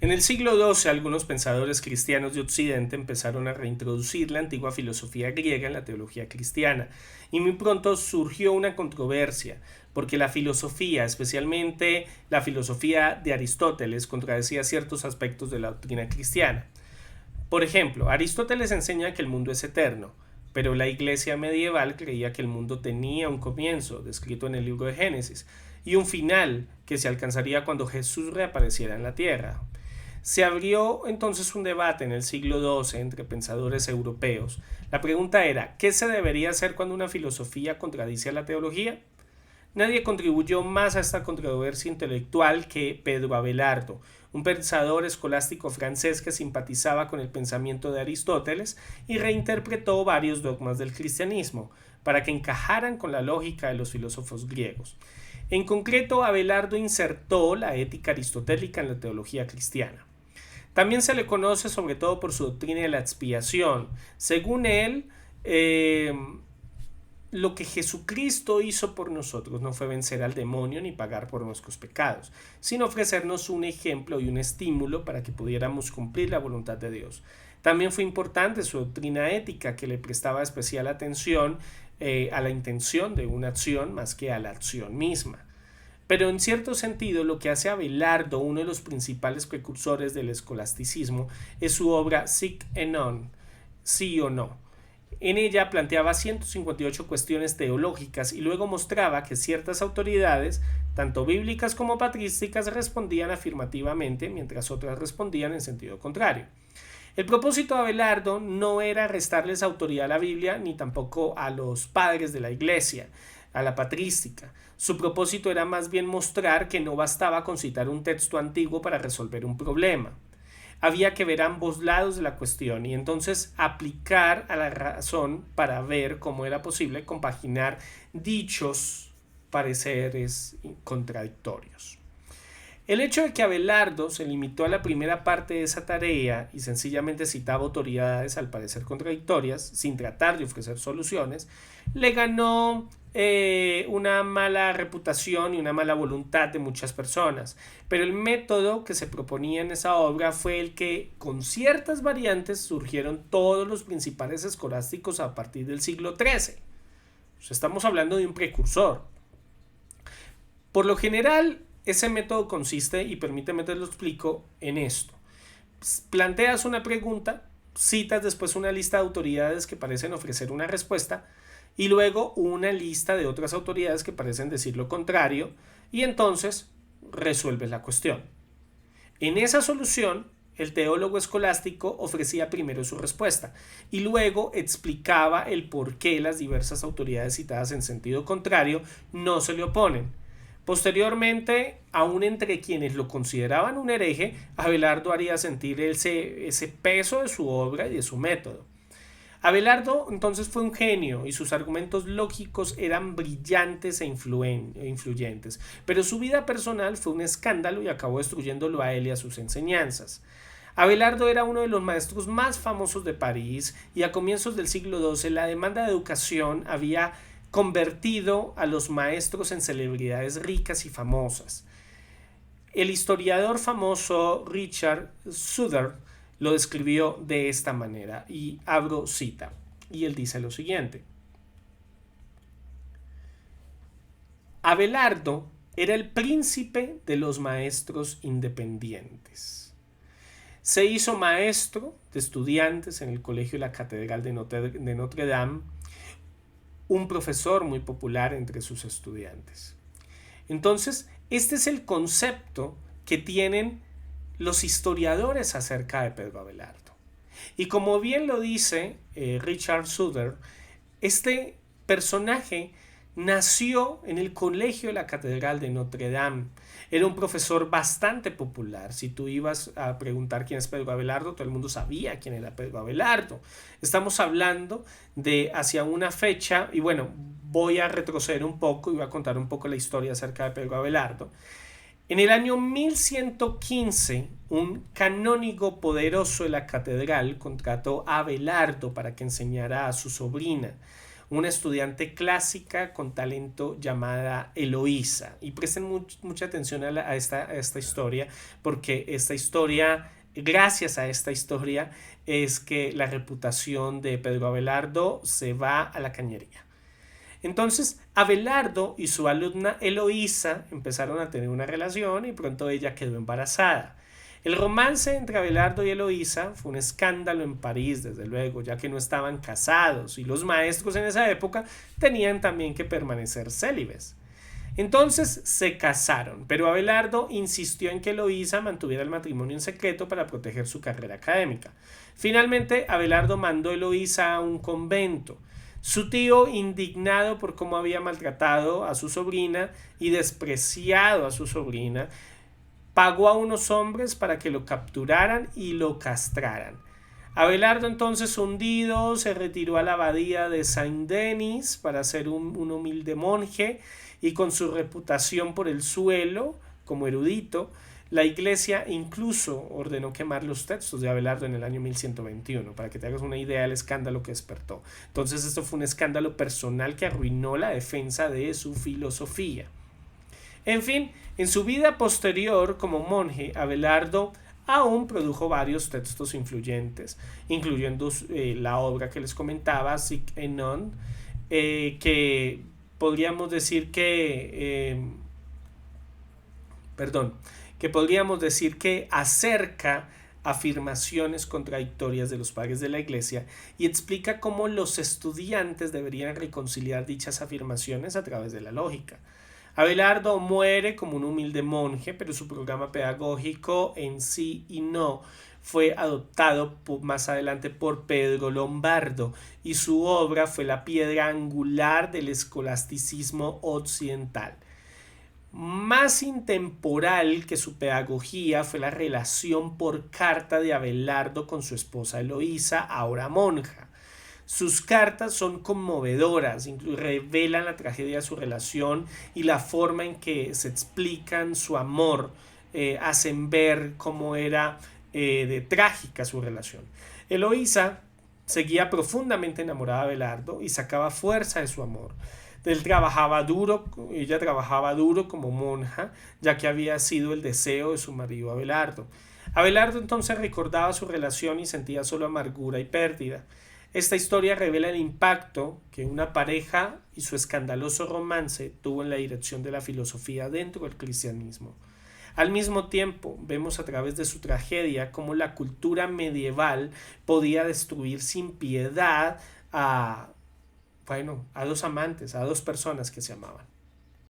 En el siglo XII, algunos pensadores cristianos de Occidente empezaron a reintroducir la antigua filosofía griega en la teología cristiana, y muy pronto surgió una controversia, porque la filosofía, especialmente la filosofía de Aristóteles, contradecía ciertos aspectos de la doctrina cristiana. Por ejemplo, Aristóteles enseña que el mundo es eterno, pero la iglesia medieval creía que el mundo tenía un comienzo, descrito en el libro de Génesis, y un final que se alcanzaría cuando Jesús reapareciera en la tierra. Se abrió entonces un debate en el siglo XII entre pensadores europeos. La pregunta era, ¿qué se debería hacer cuando una filosofía contradice a la teología? Nadie contribuyó más a esta controversia intelectual que Pedro Abelardo, un pensador escolástico francés que simpatizaba con el pensamiento de Aristóteles y reinterpretó varios dogmas del cristianismo para que encajaran con la lógica de los filósofos griegos. En concreto, Abelardo insertó la ética aristotélica en la teología cristiana. También se le conoce sobre todo por su doctrina de la expiación. Según él, lo que Jesucristo hizo por nosotros no fue vencer al demonio ni pagar por nuestros pecados, sino ofrecernos un ejemplo y un estímulo para que pudiéramos cumplir la voluntad de Dios. También fue importante su doctrina ética, que le prestaba especial atención a la intención de una acción más que a la acción misma. Pero en cierto sentido, lo que hace a Abelardo uno de los principales precursores del escolasticismo es su obra Sic et Non, sí o no. En ella planteaba 158 cuestiones teológicas y luego mostraba que ciertas autoridades, tanto bíblicas como patrísticas, respondían afirmativamente, mientras otras respondían en sentido contrario. El propósito de Abelardo no era restarles autoridad a la Biblia ni tampoco a los padres de la Iglesia, a la patrística. Su propósito era más bien mostrar que no bastaba con citar un texto antiguo para resolver un problema. Había que ver ambos lados de la cuestión y entonces aplicar a la razón para ver cómo era posible compaginar dichos pareceres contradictorios. El hecho de que Abelardo se limitó a la primera parte de esa tarea y sencillamente citaba autoridades al parecer contradictorias, sin tratar de ofrecer soluciones, le ganó una mala reputación y una mala voluntad de muchas personas. Pero el método que se proponía en esa obra fue el que, con ciertas variantes, surgieron todos los principales escolásticos a partir del siglo XIII. Estamos hablando de un precursor. Por lo general, ese método consiste, y permíteme te lo explico, en esto. Planteas una pregunta, citas después una lista de autoridades que parecen ofrecer una respuesta y luego una lista de otras autoridades que parecen decir lo contrario y entonces resuelves la cuestión. En esa solución, el teólogo escolástico ofrecía primero su respuesta y luego explicaba el por qué las diversas autoridades citadas en sentido contrario no se le oponen. Posteriormente, aún entre quienes lo consideraban un hereje, Abelardo haría sentir ese peso de su obra y de su método. Abelardo entonces fue un genio y sus argumentos lógicos eran brillantes e influyentes, pero su vida personal fue un escándalo y acabó destruyéndolo a él y a sus enseñanzas. Abelardo era uno de los maestros más famosos de París y a comienzos del siglo XII la demanda de educación había convertido a los maestros en celebridades ricas y famosas. El historiador famoso Richard Suder lo describió de esta manera, y abro cita, y él dice lo siguiente: Abelardo era el príncipe de los maestros independientes. Se hizo maestro de estudiantes en el colegio de la Catedral de Notre Dame, un profesor muy popular entre sus estudiantes. Entonces, este es el concepto que tienen los historiadores acerca de Pedro Abelardo. Y como bien lo dice Richard Suder, este personaje nació en el colegio de la Catedral de Notre Dame. Era un profesor bastante popular. Si tú ibas a preguntar quién es Pedro Abelardo, todo el mundo sabía quién era Pedro Abelardo. Estamos hablando de hacia una fecha, y bueno, voy a retroceder un poco y voy a contar un poco la historia acerca de Pedro Abelardo. En el año 1115, un canónigo poderoso de la catedral contrató a Abelardo para que enseñara a su sobrina, una estudiante clásica con talento llamada Eloísa. Y presten mucha atención a esta historia, porque gracias a esta historia, es que la reputación de Pedro Abelardo se va a la cañería. Entonces, Abelardo y su alumna Eloísa empezaron a tener una relación y pronto ella quedó embarazada. El romance entre Abelardo y Eloísa fue un escándalo en París, desde luego, ya que no estaban casados y los maestros en esa época tenían también que permanecer célibes. Entonces se casaron, pero Abelardo insistió en que Eloísa mantuviera el matrimonio en secreto para proteger su carrera académica. Finalmente, Abelardo mandó a Eloísa a un convento. Su tío, indignado por cómo había maltratado a su sobrina y despreciado a su sobrina, pagó a unos hombres para que lo capturaran y lo castraran. Abelardo, entonces hundido, se retiró a la abadía de Saint-Denis para ser un humilde monje, y con su reputación por el suelo como erudito, la iglesia incluso ordenó quemar los textos de Abelardo en el año 1121, para que te hagas una idea del escándalo que despertó. Entonces esto fue un escándalo personal que arruinó la defensa de su filosofía. En fin, en su vida posterior como monje, Abelardo aún produjo varios textos influyentes, incluyendo la obra que les comentaba, Sic et Non, que podríamos decir que acerca afirmaciones contradictorias de los padres de la Iglesia y explica cómo los estudiantes deberían reconciliar dichas afirmaciones a través de la lógica. Abelardo muere como un humilde monje, pero su programa pedagógico en sí y no fue adoptado más adelante por Pedro Lombardo, y su obra fue la piedra angular del escolasticismo occidental. Más intemporal que su pedagogía fue la relación por carta de Abelardo con su esposa Eloísa, ahora monja. Sus cartas son conmovedoras, revelan la tragedia de su relación y la forma en que se explican su amor, hacen ver cómo era de trágica su relación. Eloísa seguía profundamente enamorada de Abelardo y sacaba fuerza de su amor. Ella trabajaba duro como monja, ya que había sido el deseo de su marido Abelardo. Abelardo entonces recordaba su relación y sentía solo amargura y pérdida. Esta historia revela el impacto que una pareja y su escandaloso romance tuvo en la dirección de la filosofía dentro del cristianismo. Al mismo tiempo, vemos a través de su tragedia cómo la cultura medieval podía destruir sin piedad a dos amantes, a dos personas que se amaban.